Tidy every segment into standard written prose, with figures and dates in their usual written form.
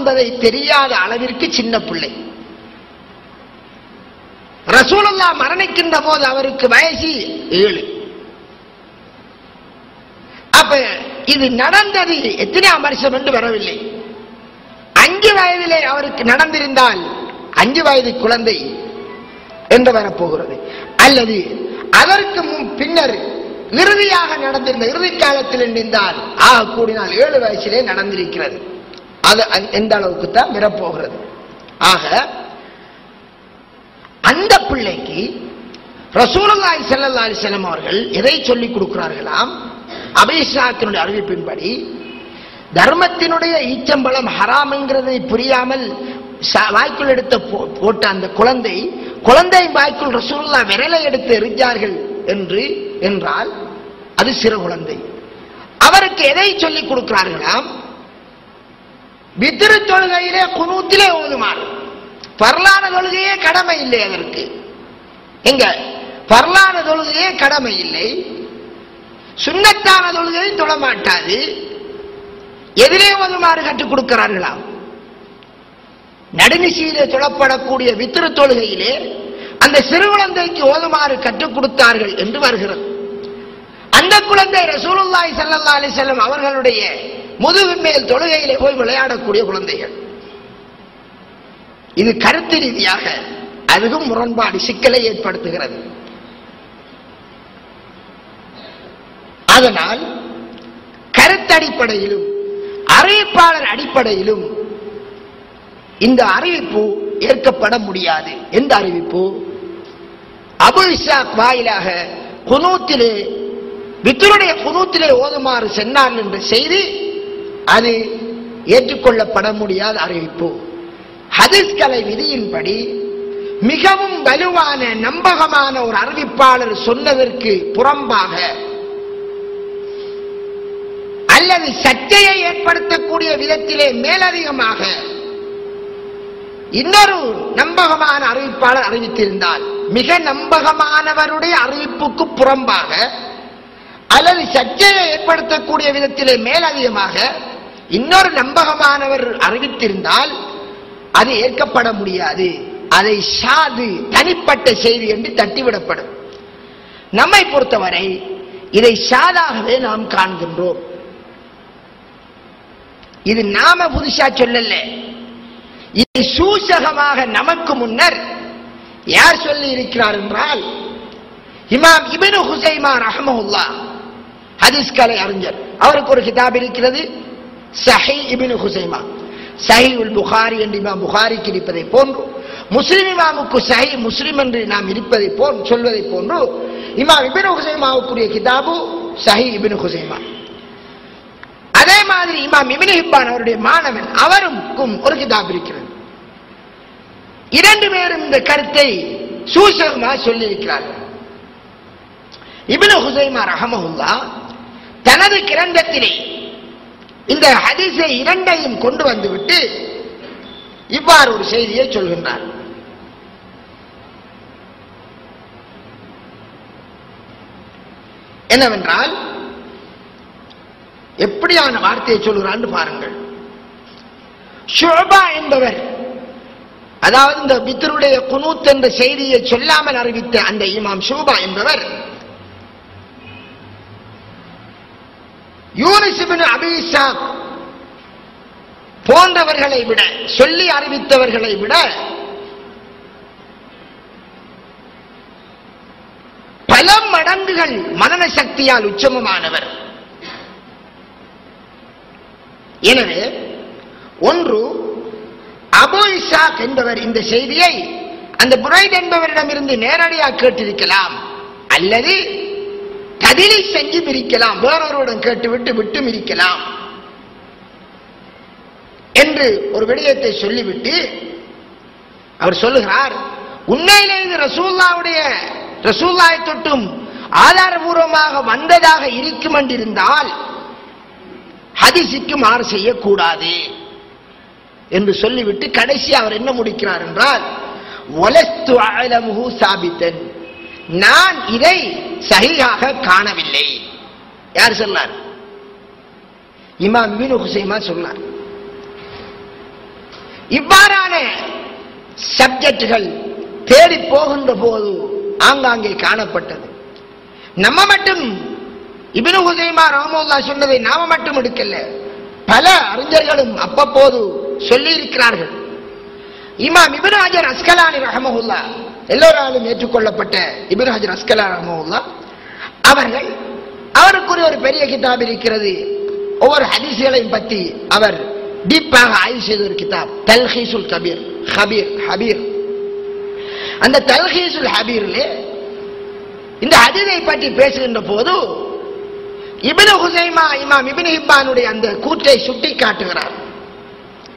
என்பதை தெரியாத அளவிற்கு சின்ன பிள்ளை. ரசூலுல்லாஹ் மரணிக்கின்ற போது அவருக்கு வயசு 7. அப்ப இது நடந்தது எத்தனையாம் வருஷம் என்று வரவில்லை. 5 வயதிலே அவருக்கு நடந்திருந்தால் 5 வயது குழந்தை என்று வரப்போகிறது, அல்லது அதற்கு பின்னர் இறுதியாக நடந்திருந்த இறுதி காலத்தில் இருந்தால் ஆக கூடினால் 7 வயசிலே நடந்திருக்கிறது. அது எந்த அளவுக்கு தான் வரப்போகிறது. ஆக அந்த பிள்ளைக்கு ரசூலுல்லாஹி ஸல்லல்லாஹு அலைஹி வஸல்லம் அவர்கள் எதை சொல்லிக் கொடுக்கிறார்களாம்? அபீஸாத்தினுடைய அறிவிப்பின்படி தர்மத்தினுடைய ஈச்சம்பழம் ஹராம் என்கிறதை புரியாமல் வாய்க்குள் எடுத்து போட்ட அந்த குழந்தை வாய்க்குள் ரசூலுல்லாஹ் விரலை எடுத்து எறிஞ்சார்கள் என்றால் அது சிறு குழந்தை. அவருக்கு எதை சொல்லிக் கொடுக்கிறார்களாம்? வித்ரு தொழுகையிலே குனூத்திலே ஓதுமாறு. பரலான தொழுகையே கடமை இல்லை. அதற்கு எங்க பரலான தொழுகையே கடமை இல்லை, சுன்னத்தான தொழுகையை தொழமாட்டாது. எதிரே ஓதுமாறு கற்றுக் கொடுக்கிறார்களாம். நடுநிசையிலே தொழப்படக்கூடிய வித்ரு தொழுகையிலே அந்த சிறு குழந்தைக்கு ஓதுமாறு கற்றுக் கொடுத்தார்கள் என்று வருகிறது. அந்த குழந்தை ரசூலுல்லாஹி ஸல்லல்லாஹு அலைஹி வஸல்லம் அவர்களுடைய முதுகு மேல் தொழுகையிலே போய் விளையாடக்கூடிய குழந்தைகள். இது கருத்து ரீதியாக அதுவும் முரண்பாடு சிக்கலை ஏற்படுத்துகிறது. அதனால் கருத்தடிப்படையிலும் அறிவிப்பாளர் அடிப்படையிலும் இந்த அறிவிப்பு ஏற்கப்பட முடியாது. எந்த அறிவிப்பு? அபு இஸ்ஹாக் வாயிலாக குனூத்திலே வித்ருடைய குனூத்திலே ஓதுமாறு சென்றான் என்ற செய்தி அது ஏற்றுக்கொள்ளப்பட முடியாத அறிவிப்பு. ஹதீஸ் கலை விதியின்படி மிகவும் வலுவான நம்பகமான ஒரு அறிவிப்பாளர் சொன்னதற்கு புறம்பாக அல்லது சர்ச்சையை ஏற்படுத்தக்கூடிய விதத்திலே மேலதிகமாக இன்னொரு நம்பகமான அறிவிப்பாளர் அறிவித்திருந்தால், மிக நம்பகமானவருடைய அறிவிப்புக்கு புறம்பாக அல்லது சர்ச்சையை ஏற்படுத்தக்கூடிய விதத்திலே மேலதிகமாக இன்னொரு நம்பகமானவர் அறிவித்திருந்தால் அது ஏற்கப்பட முடியாது. அதை ஷாது தனிப்பட்ட செய்தி என்று தட்டிவிடப்படும். நம்மை பொறுத்தவரை இதை ஷாதாகவே நாம் காண்கின்றோம். இது நாம புதுசா சொல்லல, இது சூசகமாக நமக்கு முன்னர் யார் சொல்லி இருக்கிறார் என்றால் இமாம் இப்னு ஹுஸைமா ரஹ்மஹுல்லாஹ், ஹதீஸ் கலை அறிஞர். அவருக்கு ஒரு கிதாப் இருக்கிறது, ஸஹீஹ் இப்னு ஹுஸைமா. ஸஹீஹுல் புகாரி என்று இமாம் புகாரிக்கு இருப்பதை போன்று, முஸ்லிம் இமாமுக்கு ஸஹீஹ் முஸ்லிம் என்று நாம் இருப்பதை சொல்வதை போன்று இமாம் இப்னு ஹுஸைமாவுக்குரிய கிதாபு ஸஹீஹ் இப்னு ஹுஸைமா. அதே மாதிரி இமாம் இப்னு ஹிப்பான் அவருடைய மாணவன் அவருக்கும் ஒரு கிதாப் இருக்கிறது. 2 பேரும் இந்த கருத்தை சூசகமாக சொல்லி இருக்கிறார்கள். இப்னு ஹுஸைமா ரஹ்மஹுல்லாஹ் தனது கிரந்தத்திலே இந்த ஹதீஸை 2ஐயும் கொண்டு வந்துவிட்டு இவ்வாறு ஒரு செய்தியை சொல்கின்றார். என்னவென்றால், எப்படியான வார்த்தையை சொல்கிறான்னு பாருங்கள். ஷுபா என்பவர், அதாவது இந்த வித்ருடைய குனூத் என்ற செய்தியை சொல்லாமல் அறிவித்த அந்த இமாம் ஷுபா என்பவர் யூனுஸ் இப்னு அபீ இஸ்ஹாக் போன்றவர்களை விட, சொல்லி அறிவித்தவர்களை விட பல மடங்குகள் மனன சக்தியால் உச்சமமானவர். எனவே ஒன்று, அபூ இஸ்ஹாக் என்பவர் இந்த செய்தியை அந்த புரைத் என்பவரிடமிருந்து நேரடியாக கேட்டிருக்கலாம், அல்லது ததிலி செஞ்சு பிரிக்கலாம், வேறொருடன் கேட்டுவிட்டு விட்டும் இருக்கலாம் என்று ஒரு விடயத்தை சொல்லிவிட்டு அவர் சொல்லுகிறார், உண்மையிலே இது ரசூலுல்லாஹை தொட்டும் ஆதாரபூர்வமாக வந்ததாக இருக்கும் என்றிருந்தால் ஹதீஸுக்கு மாறு செய்யக்கூடாது என்று சொல்லிவிட்டு கடைசி அவர் என்ன முடிக்கிறார் என்றால், வலஸ்து அலமுஹு சாபித்தன், நான் இதை சஹீஹாக காணவில்லை. யார் சொன்னார்? இமாம் இப்னு ஹுஸைமா சொன்னார். இவ்வாறான சப்ஜெக்டுகள் தேடி போகின்ற போது ஆங்காங்கே காணப்பட்டது. நம்ம மட்டும் இப்னு ஹுஸைமா ரஹ்மத்துல்லாஹி சொன்னதை நாம மட்டும் எடுக்கல, பல அறிஞர்களும் அப்பப்போது சொல்லி இருக்கிறார்கள். இமாம் இப்னு ஹஜர் அஸ்கலானி ரஹ்மத்துல்லாஹ், எல்லோராலும் ஏற்றுக்கொள்ளப்பட்ட இப்னு ஹஜர் அஸ்கலானி ரஹ்மத்துல்லாஹ் அவர்கள், அவருக்குரிய ஒரு பெரிய கிதாப் இருக்கிறது. ஒவ்வொரு ஹதீஸ்களையும் பற்றி அவர் டீப்பாக ஆய்வு செய்த ஒரு கிதாப், தல்ஹீசுல் கபீர் ஹபீர். அந்த தல்ஹீசுல் ஹபீரிலே இந்த ஹதீஸை பற்றி பேசுகின்ற போது இப்னு ஹுஸைமா இமாம் இப்னு ஹிப்பானுடைய அந்த கூற்றை சுட்டி காட்டுகிறார்.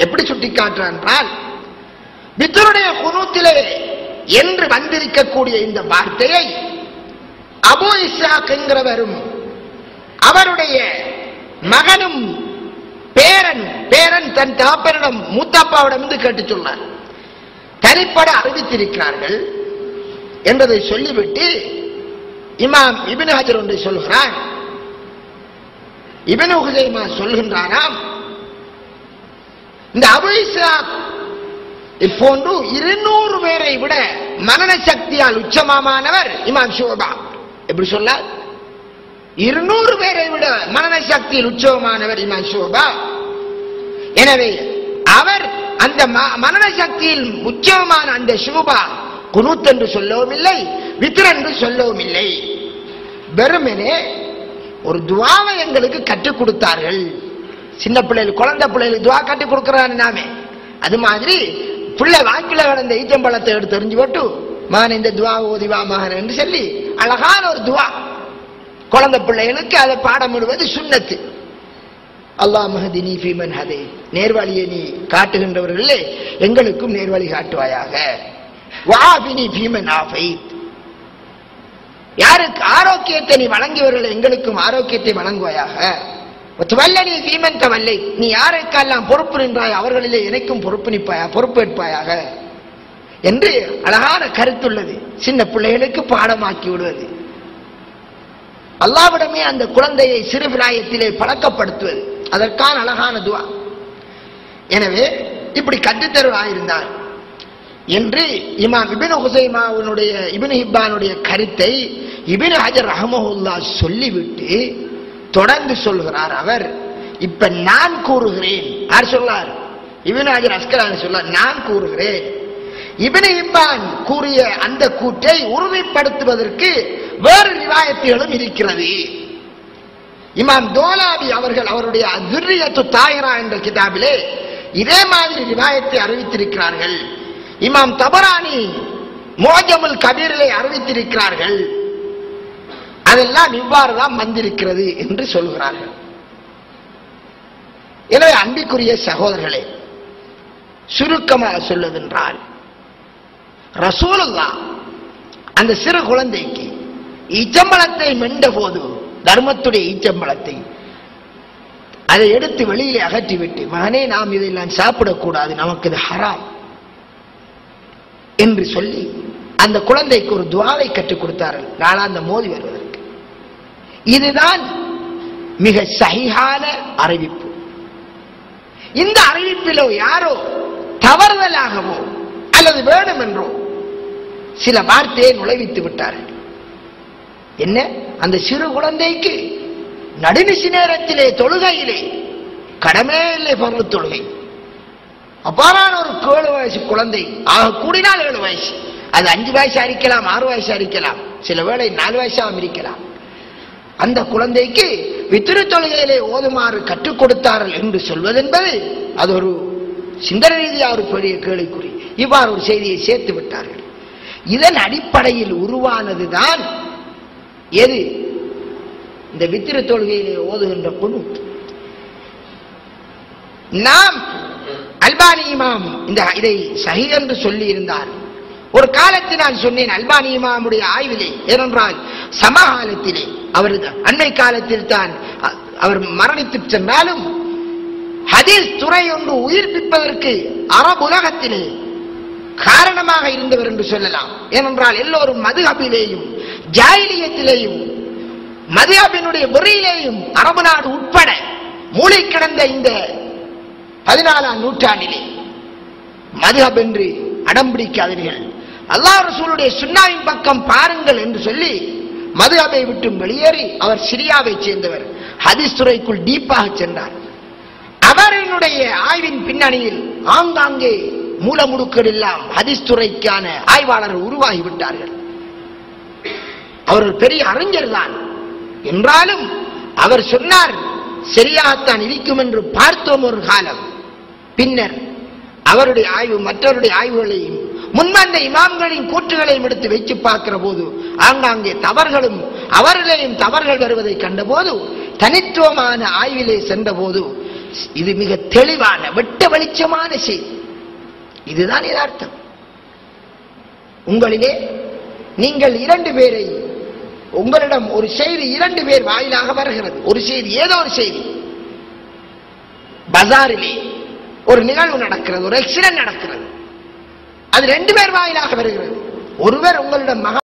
எப்படி சுட்டி காட்டுறார் என்றால், வித்ருடைய குனூத்திலே என்று வந்திருக்கக்கூடிய இந்த வார்த்தையை அபூ இஸ்ஹாக் என்கிறவரும் அவருடைய மகனும் பேரன் தன் தகப்பனிடம் மூத்தாப்பாவிடமிருந்து கேட்டு சொன்னார், தனிப்பட அறிவித்திருக்கிறார்கள் என்பதை சொல்லிவிட்டு இமாம் இப்னு ஹஜர் ஒன்றை சொல்கிறார். இப்னு ஹுஸைமா சொல்கின்றாராம், இந்த அபூ இஸ்ஹாக் இப்போன்று 200 பேரை விட மனன சக்தியால் உச்சமானவர் இமாம் ஷுஅபா. எப்படி சொல்லார்? 200 பேரை விட மனன சக்தியில் உச்சமானவர் இமாம் ஷுஅபா. எனவே அவர் அந்த மனன சக்தியில் உச்சமான அந்த ஷுஅபா குனூத் என்று சொல்லவும் இல்லை, வித்ர் என்று சொல்லவும் இல்லை, வெறுமனே ஒரு துவாவை எங்களுக்கு கற்றுக் கொடுத்தார்கள். சின்ன பிள்ளைகள், குழந்தை பிள்ளைகளுக்கு துவா கற்றுக் கொடுக்கிறான்னு நாமே, அது மாதிரி பிள்ளை வாக்கில் கிடந்த ஈச்சம்பழத்தை எடுத்து தெரிஞ்சு போட்டு மகன் இந்த துவா ஓதிவா மகன் என்று சொல்லி அழகான ஒரு துவா குழந்தை பிள்ளைகளுக்கு அதை பாடமிடுவது சுன்னத்து. அல்லாஹ் மஹ்தினி ஃபீமன் ஹதை, நேர்வழியை நீ காட்டுகின்றவர்களே எங்களுக்கும் நேர்வழி காட்டுவாயாக. வஆஃபினி ஃபீமன் ஆஃபைத், யாருக்கு ஆரோக்கியத்தை நீ வழங்கியவர்கள் எங்களுக்கும் ஆரோக்கியத்தை வழங்குவாயாக. வல்லனி ஃபீமன் தவல்லை, நீ யாருக்கெல்லாம் பொறுப்பு நின்றாய் அவர்களிலே எனக்கும் பொறுப்பேற்பாயாக என்று அழகான கருத்துள்ளது. சின்ன பிள்ளைகளுக்கு பாடமாக்கி விடுவது, அல்லாஹ்விடமே அந்த குழந்தையை சிறு பிராயத்திலே பழக்கப்படுத்துவது, அதற்கான அழகான துவா. எனவே இப்படி கற்றுத்தருவாயிருந்தார் என்று இமாம் இப்னு ஹுஸைமாவுடைய இப்னு ஹிப்பானுடைய கருத்தை இப்னு ஹஜர் ரஹ்மத்துல்லாஹ் சொல்லிவிட்டு தொடர்ந்து சொல்கிறார். அவர் இப்ப நான் கூறுகிறேன். யார் சொல்லார்? இப்னு ஹஜர் அஸ்கலானி சொல்லார், நான் கூறுகிறேன். இப்னு ஹிப்பான் கூறிய அந்த கூற்றை உறுதிப்படுத்துவதற்கு வேறு ரிவாயத்துகளும் இருக்கிறது. இமாம் தோலாபி அவர்கள் அவருடைய துர்ரியத்து தாயிரா என்ற கிதாபிலே இதே மாதிரி ரிவாயத்தை அறிவித்திருக்கிறார்கள். இமாம் தபரானி முஅஜமுல் கபீரிலே அறிவித்திருக்கிறார்கள். அதெல்லாம் இவ்வாறுதான் வந்திருக்கிறது என்று சொல்கிறார்கள். எனவே அன்பிற்குரிய சகோதரர்களே, சுருக்கமாக சொல்வதென்றால், ரசூலுல்லாஹ் அந்த சிறு குழந்தைக்கு ஈச்சம்பழத்தை மெண்ட போது, தர்மத்துடைய ஈச்சம்பழத்தை அதை எடுத்து வெளியிலே அகற்றிவிட்டு, மகனே நாம் இதெல்லாம் சாப்பிடக்கூடாது, நமக்கு இது ஹராம் என்று சொல்லி அந்த குழந்தைக்கு ஒரு துஆவை கற்றுக் கொடுத்தார்கள், நாளாந்த மோதி வருவதற்கு. இதுதான் மிக சஹீஹான அறிவிப்பு. இந்த அறிவிப்பிலோ யாரோ தவறுதலாகவோ அல்லது வேண்டுமென்றோ சில வார்த்தையை நுழைவித்து விட்டார்கள். என்ன? அந்த சிறு குழந்தைக்கு நடுநிசி நேரத்திலே தொழுகையிலே கடமையிலே பருவ தொழுகை, அப்பாறான ஒரு 7 வயசு குழந்தை, ஆக கூடினால் 7 வயசு, அது 5 வயசா இருக்கலாம், 6 வயசா இருக்கலாம், சில வேளை 4 வயசாகவும் இருக்கலாம். அந்த குழந்தைக்கு வித்ரு தொழுகையிலே ஓதுமாறு கற்றுக் கொடுத்தார்கள் என்று சொல்வதென்பது அது ஒரு சிந்தனை ரீதியாக ஒரு பெரிய கேள்விக்குறி. இவ்வாறு ஒரு செய்தியை சேர்த்து விட்டார்கள். இதன் அடிப்படையில் உருவானதுதான் எது? இந்த வித்ரு தொழுகையிலே ஓதுகின்ற குனூத். நாம் அல்பானி இமாம் இதை சஹீஹ் என்று சொல்லி இருந்தார். ஒரு காலத்தில் நான் சொன்னேன், அல்பானி இமாமுடைய ஆய்விலே, ஏனென்றால் சமகாலத்திலே, அவர் அன்னை காலத்தில் தான் அவர் மரணித்து சென்றாலும் ஹதீஸ் துறை ஒன்று உயிர்ப்பிப்பதற்கு அரபு உலகத்திலே காரணமாக இருந்தவர் என்று சொல்லலாம். ஏனென்றால் எல்லோரும் மதுஹபிலேயும் ஜாஹிலியத்திலேயும் மதுஹபினுடைய வெறியிலேயும் அரபு நாடு உட்பட மூளை கிடந்த இந்த 14ஆம் நூற்றாண்டிலே மதுஹப் என்று அடம்பிடிக்காதீர்கள், அல்லாஹ் ரசூலுடைய சுன்னாவின் பக்கம் பாருங்கள் என்று சொல்லி மதுஹபை விட்டு வெளியேறி அவர் சிரியாவை சேர்ந்தவர், ஹதீஸ் துறைக்குள் டீப்பாக சென்றார். அவர்களுடைய ஆய்வின் பின்னணியில் ஆங்காங்கே மூலமுடுக்கள் எல்லாம் ஹதீஸ் துறைக்கான ஆய்வாளர்கள் உருவாகிவிட்டார்கள். அவர்கள் பெரிய அறிஞர் தான் என்றாலும் அவர் சொன்னார் சரியாகத்தான் இருக்கும் என்று பார்த்தோம் ஒரு காலம். பின்னர் அவருடைய ஆய்வு மற்றவருடைய ஆய்வுகளையும் முன்வந்த இமாம்களின் கூற்றுகளையும் எடுத்து வச்சு பார்க்கிற போது ஆங்காங்கே தவறுகளும் அவர்களையும் தவறுகள் வருவதை கண்டபோது தனித்துவமான ஆய்விலே சென்ற போது இது மிக தெளிவான வெட்ட வெளிச்சமான செய்தி. இதுதான் யதார்த்தம். உங்களிலே நீங்கள் 2 பேரை, உங்களிடம் ஒரு செய்தி 2 பேர் வாயிலாக வருகிறது. ஒரு செய்தி, ஏதோ ஒரு செய்தி, பஜாரிலே ஒரு நிகழ்வு நடக்கிறது, ஒரு ஆக்சிடென்ட் நடக்கிறது, அது 2 பேர் வாயிலாக வருகிறது. ஒருவர் உங்களிடம்